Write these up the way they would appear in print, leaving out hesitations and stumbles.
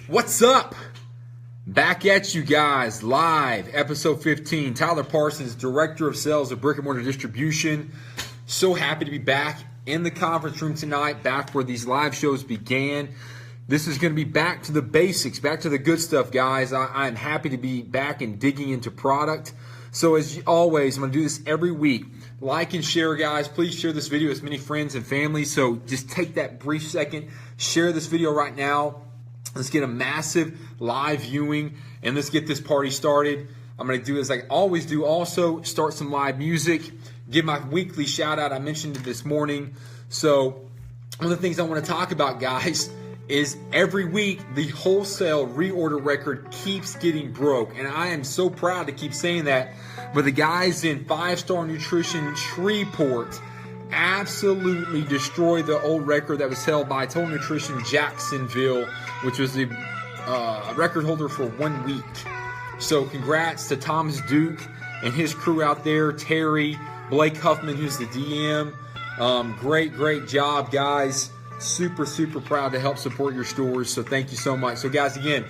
What's up? Back at you guys, live, episode 15. Tyler Parsons, Director of Sales of Brick and Mortar Distribution. So happy to be back in the conference room tonight, back where these live shows began. This is going to be back to the basics, back to the good stuff, guys. I'm happy to be back and digging into product. So as always, I'm going to do this every week. Like and share, guys. Please share this video with as many friends and family. So just take that brief second, share this video right now. Let's get a massive live viewing and let's get this party started. I'm going to do as I always do, also start some live music, give my weekly shout out. I mentioned it this morning. So one of the things I want to talk about, guys, is every week the wholesale reorder record keeps getting broke. And I am so proud to keep saying that. But the guys in 5-Star Nutrition Shreveport absolutely destroyed the old record that was held by Total Nutrition Jacksonville, which was the record holder for 1 week. So congrats to Thomas Duke and his crew out there, Terry, Blake Huffman, who's the DM. Great job, guys. Super proud to help support your stores, so thank you so much. So guys, again,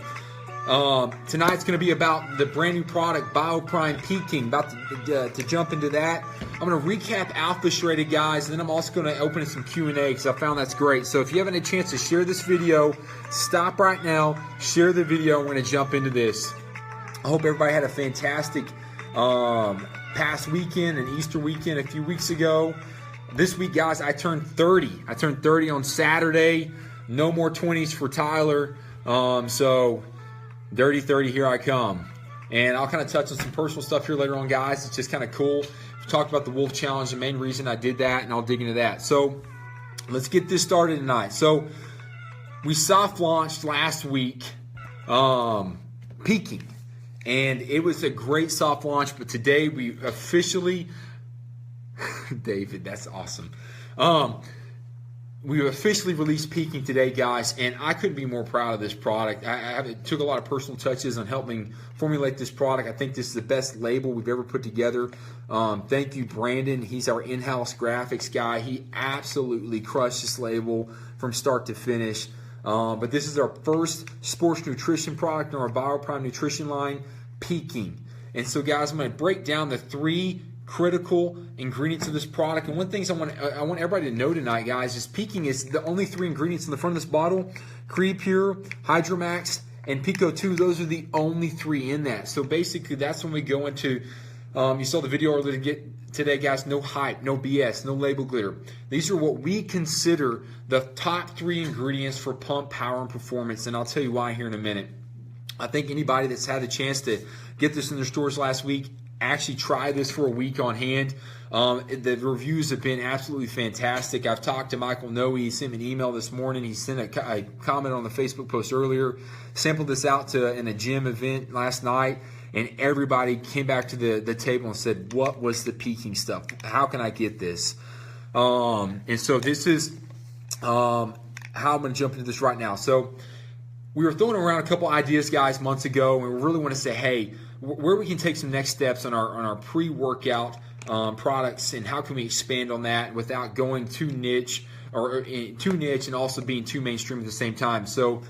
tonight's going to be about the brand new product, BioPrime Peaking. About to jump into that. I'm going to recap Alpha Shredded, guys, and then I'm also going to open some Q&A because I found that's great. So if you haven't had a chance to share this video, stop right now, share the video. We're going to jump into this. I hope everybody had a fantastic past weekend and Easter weekend a few weeks ago. This week, guys, I turned 30. I turned 30 on Saturday. No more 20s for Tyler. So dirty 30, here I come. And I'll kind of touch on some personal stuff here later on, guys. It's just kind of cool. We talked about the Wolf Challenge, the main reason I did that, and I'll dig into that. So let's get this started tonight. So we soft launched last week, Peaking. And it was a great soft launch, but today we officially... David, that's awesome. We officially released Peaking today, guys, and I couldn't be more proud of this product. It took a lot of personal touches on helping formulate this product. I think this is the best label we've ever put together. Thank you, Brandon. He's our in-house graphics guy. He absolutely crushed this label from start to finish. But this is our first sports nutrition product in our BioPrime Nutrition line, Peaking. And so, guys, I'm going to break down the 3 critical ingredients of this product. And one thing I want everybody to know tonight, guys, is Peaking is the only 3 ingredients in the front of this bottle. Pure, Hydromax, and Pico 2. Those are the only 3 in that. So basically, that's when we go into, you saw the video earlier today, guys, no hype, no BS, no label glitter. These are what we consider the top 3 ingredients for pump, power, and performance. And I'll tell you why here in a minute. I think anybody that's had a chance to get this in their stores last week, actually try this for a week on hand. The reviews have been absolutely fantastic. I've talked to Michael Noe. He sent me an email this morning. He sent a comment on the Facebook post earlier. Sampled this out in a gym event last night, and everybody came back to the table and said, what was the Peaking stuff? How can I get this? And so this is how I'm going to jump into this right now. So we were throwing around a couple ideas, guys, months ago, and we really want to say, hey, where we can take some next steps on our pre-workout products, and how can we expand on that without going too niche and also being too mainstream at the same time. So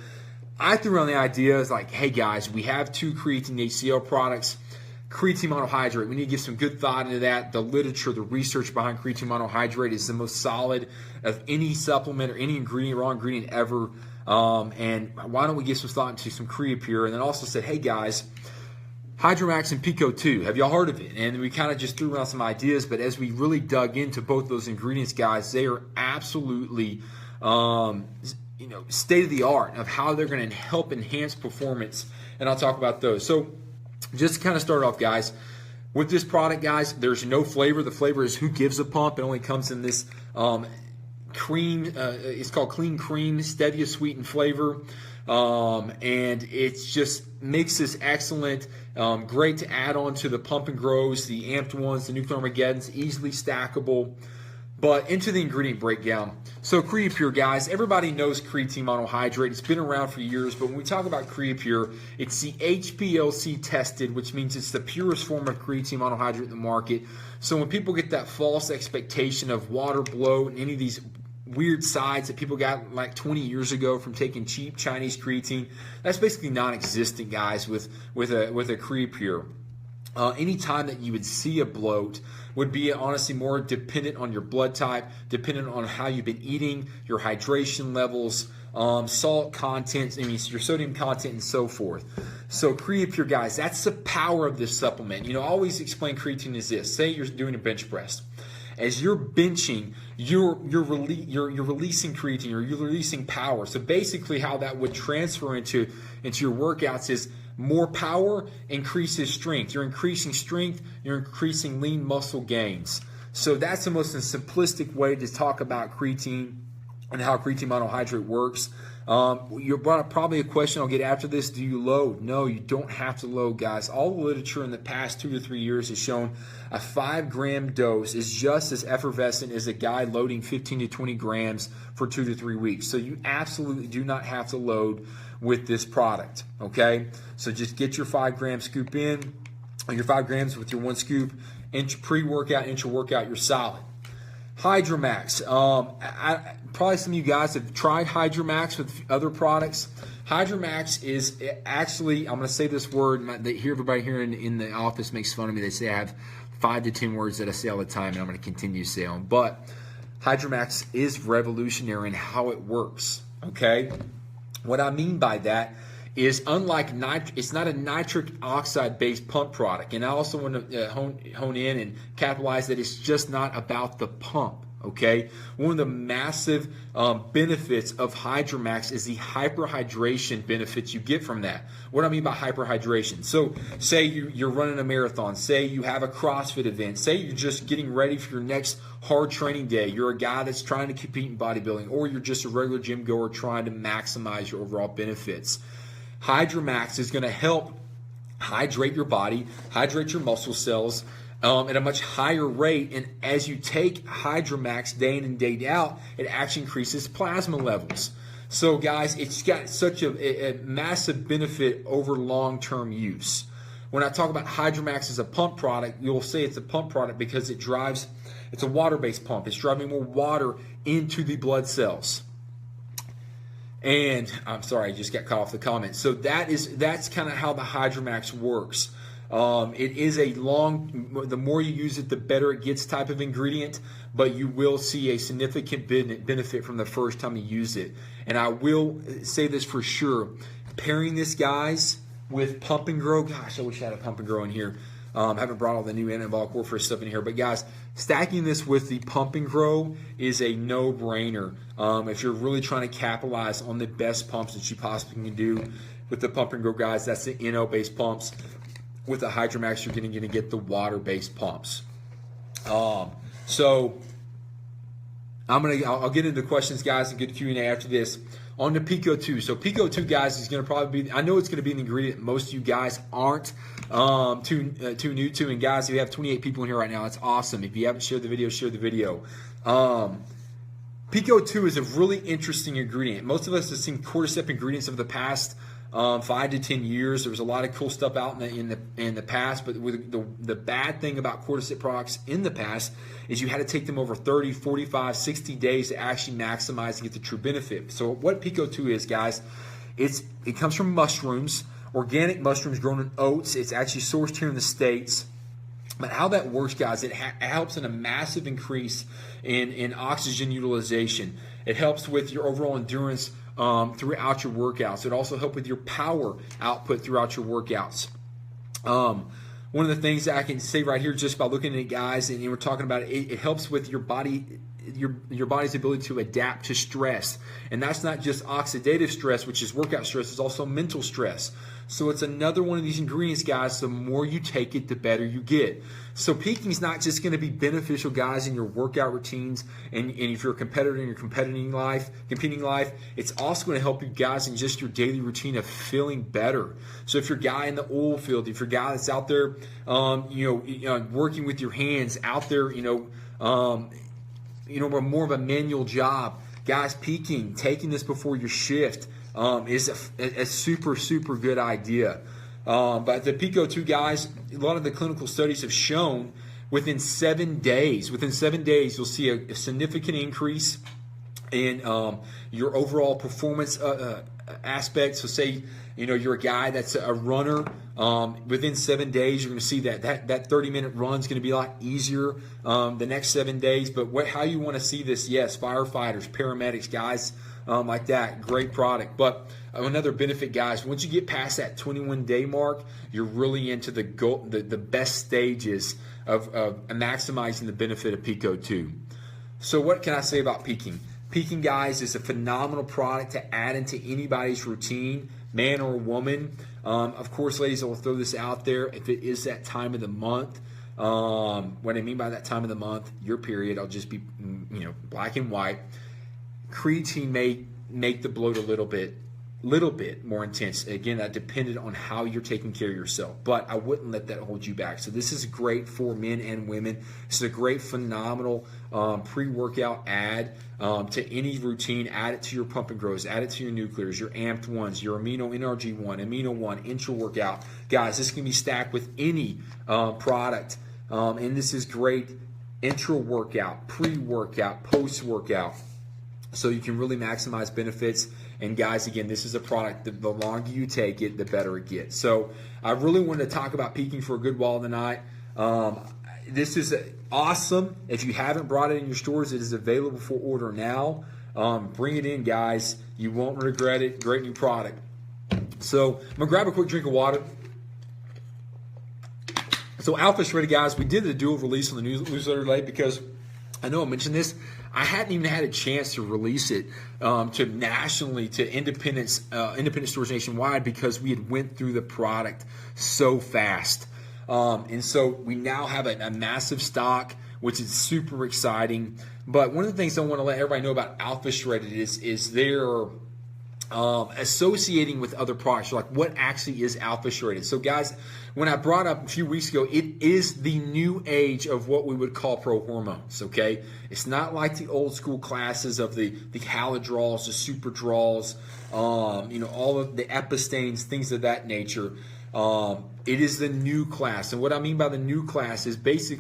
I threw around the ideas like, hey guys, we have 2 creatine HCl products. Creatine monohydrate, we need to give some good thought into that. The literature, the research behind creatine monohydrate is the most solid of any supplement or any ingredient, raw ingredient ever. And why don't we give some thought into some Pure? And then also said, hey guys, Hydromax and Pico 2, have y'all heard of it? And we kind of just threw around some ideas, but as we really dug into both those ingredients, guys, they are absolutely state of the art of how they're going to help enhance performance, and I'll talk about those. So just to kind of start off, guys, with this product, guys, there's no flavor. The flavor is Who Gives a Pump. It only comes in this cream. It's called Clean Cream, stevia sweetened flavor. And it just makes this excellent, great to add on to the Pump and Grows, the Amped ones, the Nuclear Armageddons, easily stackable. But into the ingredient breakdown. So Pure, guys, everybody knows creatine monohydrate. It's been around for years, but when we talk about Pure, it's the HPLC tested, which means it's the purest form of creatine monohydrate in the market. So when people get that false expectation of water bloat and any of these weird sides that people got like 20 years ago from taking cheap Chinese creatine. That's basically non-existent, guys, with a Creapure. Anytime that you would see a bloat would be honestly more dependent on your blood type, dependent on how you've been eating, your hydration levels, salt content, your sodium content, and so forth. So Creapure, guys, that's the power of this supplement. I always explain creatine as this. Say you're doing a bench press. As you're benching, you're releasing creatine, or you're releasing power. So basically how that would transfer into your workouts is more power increases strength. You're increasing strength, you're increasing lean muscle gains. So that's the most simplistic way to talk about creatine and how creatine monohydrate works. You brought up probably a question I'll get after this. Do you load? No, you don't have to load, guys. All the literature in the past 2 to 3 years has shown a 5-gram dose is just as effervescent as a guy loading 15 to 20 grams for 2 to 3 weeks. So you absolutely do not have to load with this product, okay? So just get your 5-gram scoop in, or your 5 grams with your 1 scoop, pre-workout, intra-workout, you're solid. Hydromax. Probably some of you guys have tried Hydromax with other products. Hydromax is actually, I'm going to say this word, everybody here in the office makes fun of me. They say I have 5 to 10 words that I say all the time, and I'm going to continue to say them. But Hydromax is revolutionary in how it works, okay? What I mean by that is, unlike it's not a nitric oxide based pump product. And I also want to hone in and capitalize that it's just not about the pump. Okay, one of the massive benefits of Hydromax is the hyperhydration benefits you get from that. What do I mean by hyperhydration? So say you're running a marathon, say you have a CrossFit event, say you're just getting ready for your next hard training day, you're a guy that's trying to compete in bodybuilding, or you're just a regular gym goer trying to maximize your overall benefits. Hydromax is going to help hydrate your body, hydrate your muscle cells, at a much higher rate, and as you take Hydromax day in and day out, it actually increases plasma levels. So guys, it's got such a massive benefit over long-term use. When I talk about Hydromax as a pump product, you'll say it's a pump product because it's a water-based pump. It's driving more water into the blood cells. And I'm sorry, I just got cut off the comment. So that's kind of how the Hydromax works. It is the more you use it, the better it gets type of ingredient, but you will see a significant benefit from the first time you use it. And I will say this for sure, pairing this, guys, with Pump and Grow. Gosh, I wish I had a Pump and Grow in here. I haven't brought all the new anabolic warfare stuff in here, but guys, stacking this with the Pump and Grow is a no-brainer. If you're really trying to capitalize on the best pumps that you possibly can do with the Pump and Grow, guys, that's the NO-based pumps. With the Hydromax, you're going to get the water-based pumps. So I'll get into questions, guys, and good Q&A after this. On to Pico 2. So Pico 2, guys, is going to probably be, I know it's going to be an ingredient most of you guys aren't too new to. And guys, if you have 28 people in here right now, that's awesome. If you haven't shared the video, share the video. Pico 2 is a really interesting ingredient. Most of us have seen cordyceps ingredients over the past 5 to 10 years. There was a lot of cool stuff out in the past, but with the bad thing about cordyceps products in the past is you had to take them over 30, 45, 60 days to actually maximize and get the true benefit. So what Pico 2 is, guys, it comes from mushrooms, organic mushrooms grown in oats. It's actually sourced here in the States. But how that works, guys, it helps in a massive increase in oxygen utilization. It helps with your overall endurance throughout your workouts. It also helps with your power output throughout your workouts. One of the things that I can say right here just by looking at it, guys, and we're talking about it, it helps with your body, your body's ability to adapt to stress. And that's not just oxidative stress, which is workout stress, it's also mental stress. So it's another one of these ingredients, guys. The more you take it, the better you get. So peaking is not just going to be beneficial, guys, in your workout routines and if you're a competitor in your competing life, it's also going to help you guys in just your daily routine of feeling better. So if you're a guy in the oil field, if you're a guy that's out there, working with your hands, out there, more of a manual job, guys, peaking, taking this before your shift, is a super, super good idea. But the Pico 2, guys, a lot of the clinical studies have shown within 7 days, you'll see a significant increase in your overall performance aspect. So say you're a guy that's a runner. Within 7 days, you're going to see that 30-minute run is going to be a lot easier the next 7 days. But how you want to see this? Yes, firefighters, paramedics, guys like that. Great product. But another benefit, guys, once you get past that 21-day mark, you're really into the best stages of maximizing the benefit of Pico 2. So what can I say about peaking? Peaking, guys, is a phenomenal product to add into anybody's routine, man or woman. Of course, ladies, I will throw this out there. If it is that time of the month, what I mean by that time of the month, your period, I'll just be black and white. Creatine may make the bloat a little bit more intense. Again, that depended on how you're taking care of yourself, but I wouldn't let that hold you back. So this is great for men and women. This is a great, phenomenal pre-workout add to any routine. Add it to your pump and grows, add it to your nuclears, your amped ones, your amino NRG1, amino 1, intra workout. Guys, this can be stacked with any product, and this is great intra workout, pre-workout, post-workout. So you can really maximize benefits. And guys, again, this is a product that the longer you take it, the better it gets. So I really wanted to talk about peaking for a good while tonight. This is awesome. If you haven't brought it in your stores, it is available for order now. Bring it in, guys. You won't regret it. Great new product. So I'm going to grab a quick drink of water. So Alpha Shredded, guys, we did the dual release on the newsletter today because I know I mentioned this. I hadn't even had a chance to release it to nationally, to independent stores nationwide, because we had went through the product so fast. And so we now have a massive stock, which is super exciting. But one of the things I want to let everybody know about Alpha Shredded is they're associating with other products. Like, what actually is Alpha Shredded? So guys, when I brought up a few weeks ago, it is the new age of what we would call pro hormones. Okay, it's not like the old school classes of the Halodraws, the super draws, all of the epistanes, things of that nature. It is the new class, and what I mean by the new class is this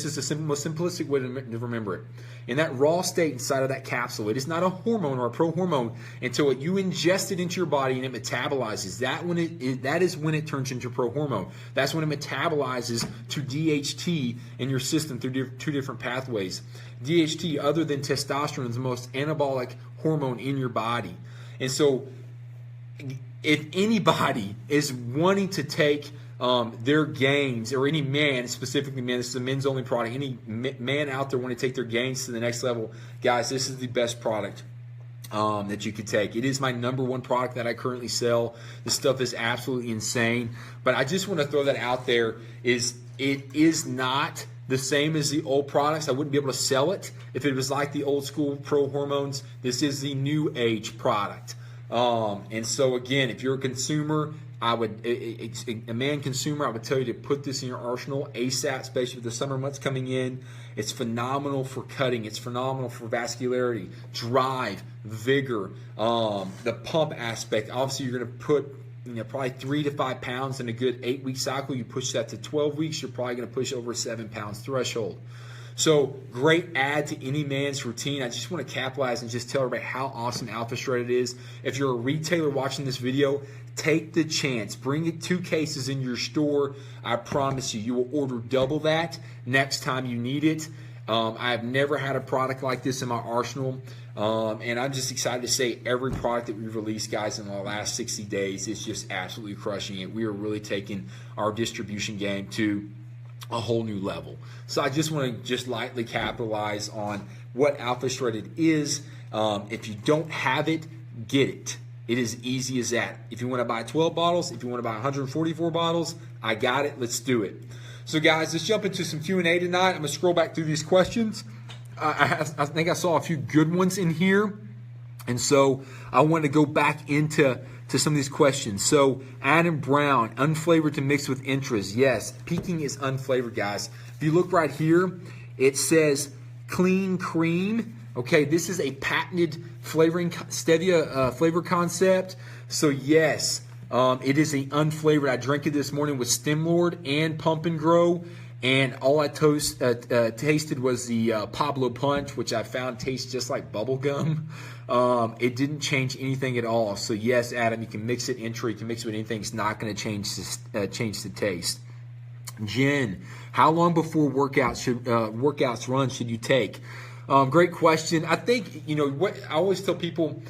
is the most simplistic way to remember it. In that raw state inside of that capsule, it is not a hormone or a pro-hormone until you ingest it into your body and it metabolizes. That is when it turns into pro-hormone. That's when it metabolizes to DHT in your system through two different pathways. DHT, other than testosterone, is the most anabolic hormone in your body. And so if anybody is wanting to take their gains, or any man, specifically man, this is a men's only product, any man out there want to take their gains to the next level, guys, this is the best product that you could take. It is my #1 product that I currently sell. This stuff is absolutely insane, but I just want to throw that out there. It is not the same as the old products. I wouldn't be able to sell it if it was like the old school pro hormones. This is the new age product. And so again, if you're a consumer, a man consumer, I would tell you to put this in your arsenal ASAP, especially with the summer months coming in. It's phenomenal for cutting. It's phenomenal for vascularity, drive, vigor, the pump aspect. Obviously, you're going to put probably 3 to 5 pounds in a good 8-week cycle. You push that to 12 weeks, you're probably going to push over a 7 pounds threshold. So great add to any man's routine. I just want to capitalize and just tell everybody how awesome Alpha Shredded is. If you're a retailer watching this video, take the chance. Bring it 2 cases in your store. I promise you will order double that next time you need it. I've never had a product like this in my arsenal. And I'm just excited to say every product that we've released, guys, in the last 60 days is just absolutely crushing it. We are really taking our distribution game to a whole new level. So I just want to lightly capitalize on what Alpha Shredded is. If you don't have it, get it. It is easy as that. If you want to buy 12 bottles, if you want to buy 144 bottles, I got it. Let's do it. So guys, let's jump into some Q&A tonight. I'm going to scroll back through these questions. I think I saw a few good ones in here. And so I want to go back into some of these questions. So Adam Brown, unflavored to mix with intras. Yes, peaking is unflavored, guys. If you look right here, it says clean cream. Okay, this is a patented flavoring stevia flavor concept. So yes, it is a unflavored. I drank it this morning with Stem Lord and Pump and Grow, And all I tasted was the Pablo Punch, which I found tastes just like bubble gum. It didn't change anything at all. So yes, Adam, you can mix it intro, you can mix it with anything. It's not going to change the taste. Jen, how long before workouts run should you take? Great question. I think, what I always tell people,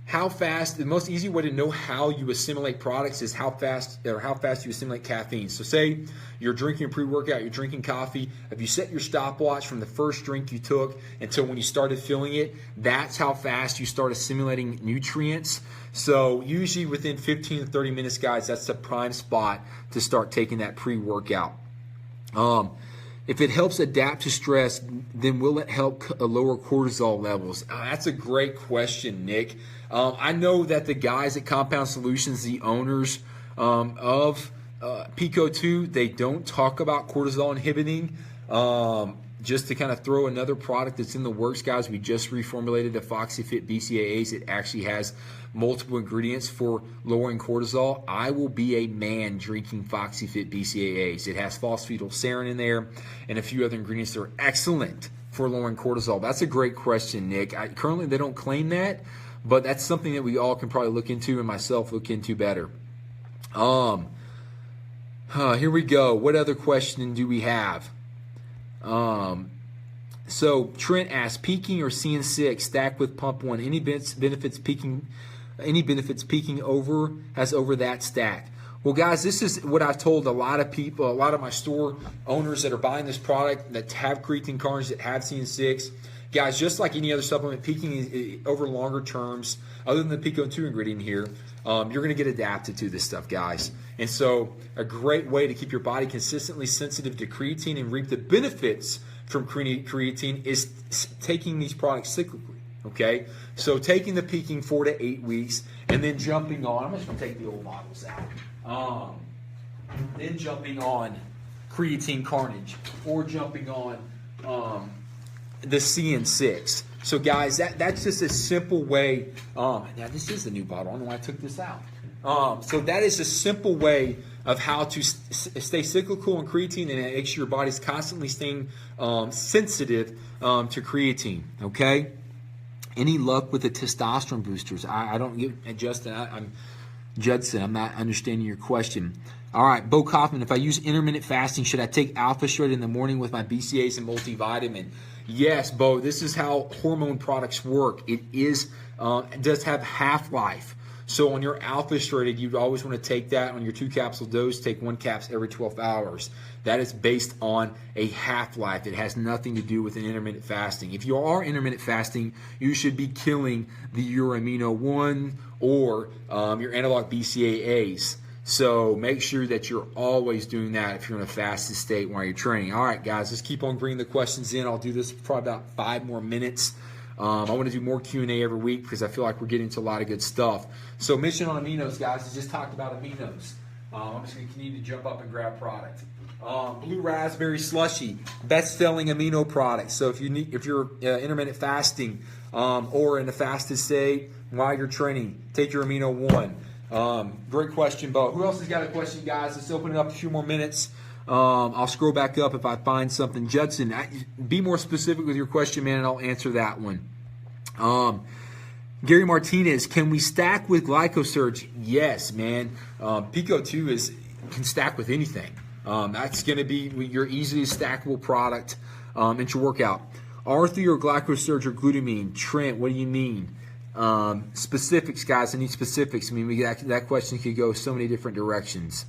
how fast, the most easy way to know how you assimilate products is how fast you assimilate caffeine. So say you're drinking a pre-workout, you're drinking coffee. If you set your stopwatch from the first drink you took until when you started feeling it, that's how fast you start assimilating nutrients. So usually within 15 to 30 minutes, guys, that's the prime spot to start taking that pre-workout. If it helps adapt to stress, then will it help lower cortisol levels? That's a great question, Nick. I know that the guys at Compound Solutions, the owners of Pico 2, they don't talk about cortisol inhibiting. Just to kind of throw another product that's in the works, guys, we just reformulated the FoxyFit BCAAs. It actually has multiple ingredients for lowering cortisol. I will be a man drinking FoxyFit BCAAs. It has phosphatidylserine in there and a few other ingredients that are excellent for lowering cortisol. That's a great question, Nick. Currently, they don't claim that, but that's something that we all can probably look into and myself look into better. Here we go. What other question do we have? So Trent asks, peaking or CN6 stacked with pump 1, any benefits peaking over that stack? Well, guys, this is what I've told a lot of people, a lot of my store owners that are buying this product that have creatine carnage, that have CN6. Guys, just like any other supplement, peaking is over longer terms, other than the Pico 2 ingredient here, you're going to get adapted to this stuff, guys. And so a great way to keep your body consistently sensitive to creatine and reap the benefits from creatine is taking these products cyclically, okay? So taking the peaking 4 to 8 weeks and then jumping on, I'm just going to take the old bottles out, then jumping on creatine carnage or jumping on the CN6. So guys, that's just a simple way. Now this is the new bottle. I don't know why I took this out. So that is a simple way of how to stay cyclical in creatine, and it makes your body's constantly staying sensitive to creatine. Okay. Any luck with the testosterone boosters? I don't get Justin. Judson. I'm not understanding your question. All right, Bo Kaufman. If I use intermittent fasting, should I take Alpha Straight in the morning with my BCAAs and multivitamin? Yes, Bo. This is how hormone products work. It does have half-life. So on your Alpha Straight, you'd always want to take that on your 2-capsule dose. Take 1 capsule every 12 hours. That is based on a half-life. It has nothing to do with an intermittent fasting. If you are intermittent fasting, you should be killing your amino 1 or your analog BCAAs. So make sure that you're always doing that if you're in a fasted state while you're training. All right, guys, let's keep on bringing the questions in. I'll do this for probably about 5 more minutes. I want to do more Q&A every week because I feel like we're getting to a lot of good stuff. So mission on aminos, guys. I just talked about aminos. I'm just going to continue to jump up and grab product. Blue raspberry slushy, best-selling amino product. So if you're intermittent fasting or in a fasted state while you're training, take your amino 1. Great question, Bo. Who else has got a question, guys? Let's open it up a few more minutes. I'll scroll back up if I find something. Judson, be more specific with your question, man, and I'll answer that one. Gary Martinez, can we stack with GlycoSurge? Yes, man. Pico 2 can stack with anything. That's going to be your easiest stackable product into your workout. R3 or GlycoSurge or glutamine? Trent, what do you mean? Specifics, guys. I need specifics. I mean, that question could go so many different directions.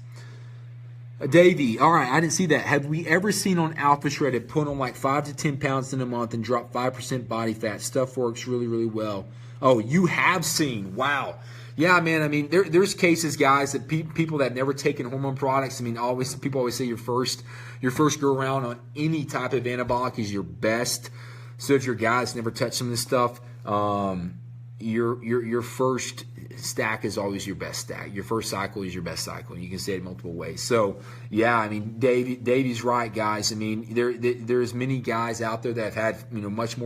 Davey, all right, I didn't see that. Have we ever seen on Alpha Shredded put on like 5 to 10 pounds in a month and drop 5% body fat? Stuff works really, really well. Oh, you have seen. Wow. Yeah, man. I mean, there's cases, guys, that people that have never taken hormone products. I mean, people always say your first go around on any type of anabolic is your best. So if your guys never touched some of this stuff, your first stack is always your best stack. Your first cycle is your best cycle. You can say it multiple ways. So yeah, I mean, Davey's right, guys. I mean, there's many guys out there that have had much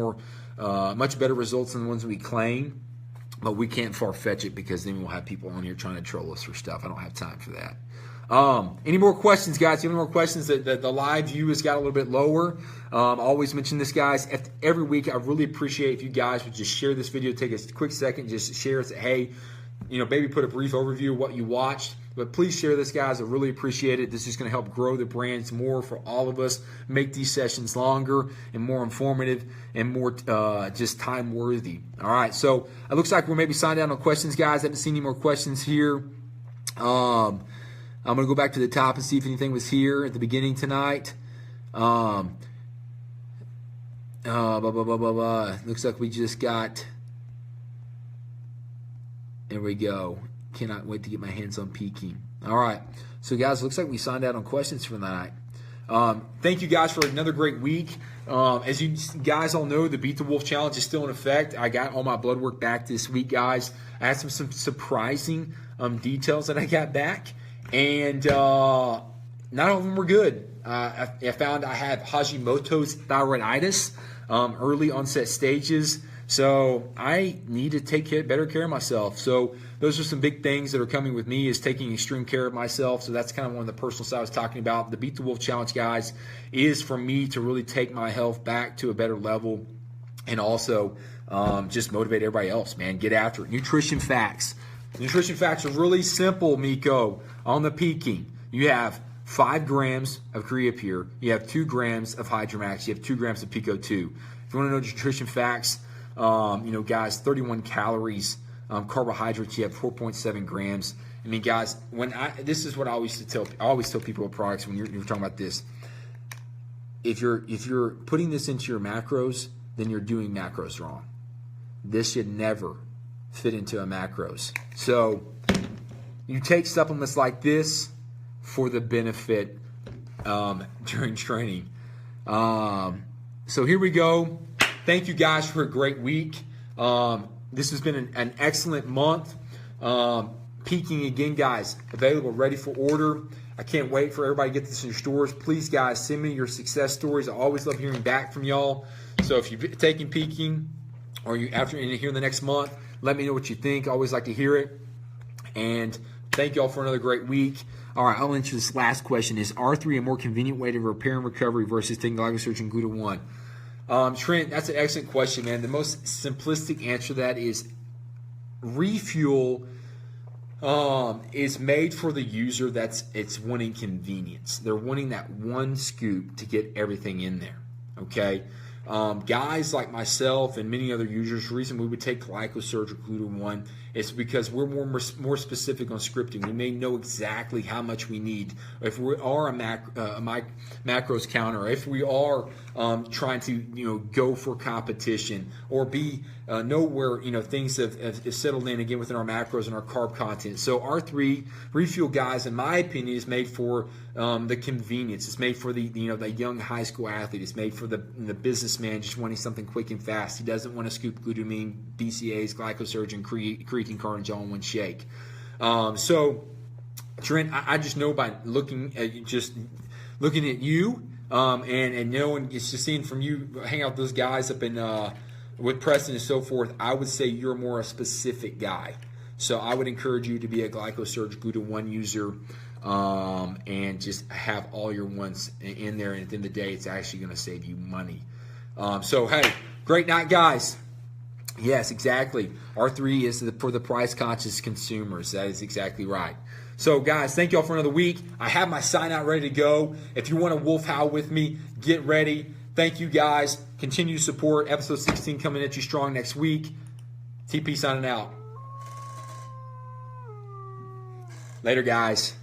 better results than the ones we claim, but we can't far fetch it because then we'll have people on here trying to troll us for stuff. I don't have time for that. Any more questions, guys? If you have any more questions, the live view has got a little bit lower. Always mention this, guys. Every week, I really appreciate if you guys would just share this video. Take a quick second, just share it. Say, hey, maybe put a brief overview of what you watched. But please share this, guys. I really appreciate it. This is going to help grow the brands more for all of us, make these sessions longer and more informative and more just time-worthy. All right, so it looks like we're maybe signed down on questions, guys. I haven't seen any more questions here. I'm going to go back to the top and see if anything was here at the beginning tonight. Looks like we just got... There we go. Cannot wait to get my hands on peaking. All right. So, guys, looks like we signed out on questions for the night. Thank you, guys, for another great week. As you guys all know, the Beat the Wolf Challenge is still in effect. I got all my blood work back this week, guys. I had some surprising details that I got back, and not all of them were good. I found I have Hashimoto's thyroiditis, early onset stages. So I need to take better care of myself. So those are some big things that are coming with me, is taking extreme care of myself. So that's kind of one of the personal side I was talking about. The Beat the Wolf Challenge, guys, is for me to really take my health back to a better level, and also just motivate everybody else, man. Get after it. Nutrition facts. Nutrition facts are really simple, Miko. On the peaking, you have 5 grams of Creapure. You have 2 grams of Hydromax. You have 2 grams of Pico 2. If you want to know nutrition facts, guys, 31 calories, carbohydrates, you have 4.7 grams. I mean, guys, this is what I always tell people with products when you're talking about this. If you're putting this into your macros, then you're doing macros wrong. This should never fit into a macros. So you take supplements like this for the benefit during training. So here we go. Thank you, guys, for a great week. This has been an excellent month. Peaking again, guys, available, ready for order. I can't wait for everybody to get this in your stores. Please, guys, send me your success stories. I always love hearing back from y'all. So if you've taken peaking, or you after here in the next month, let me know what you think. I always like to hear it. And thank y'all for another great week. All right, I'll answer this last question. Is R3 a more convenient way to repair and recovery versus taking GlycoSurge and Gluta-1? Trent, that's an excellent question, man. The most simplistic answer to that is refuel is made for the user it's wanting convenience. They're wanting that one scoop to get everything in there, okay? Guys like myself and many other users, the reason we would take GlycoSurge or Gluta-1 is because we're more specific on scripting. We may know exactly how much we need. If we are a macros counter, if we are trying to go for competition, or know where things have settled in again within our macros and our carb content. So R3 refuel, guys, in my opinion, is made for the convenience. It's made for the young high school athlete. It's made for the businessman just wanting something quick and fast. He doesn't want to scoop glutamine, BCAAs, GlycoSurge, and creatine carnage all in one shake. So, Trent, I just know by looking at you and knowing, it's just seeing from you hang out with those guys up in with Preston and so forth, I would say you're more a specific guy. So I would encourage you to be a GlycoSurge Gluta-1 user and just have all your ones in there. And at the end of the day, it's actually going to save you money. So, hey, great night, guys. Yes, exactly. R3 is for the price-conscious consumers. That is exactly right. So, guys, thank you all for another week. I have my sign-out ready to go. If you want to wolf howl with me, get ready. Thank you, guys. Continue to support. Episode 16 coming at you strong next week. TP signing out. Later, guys.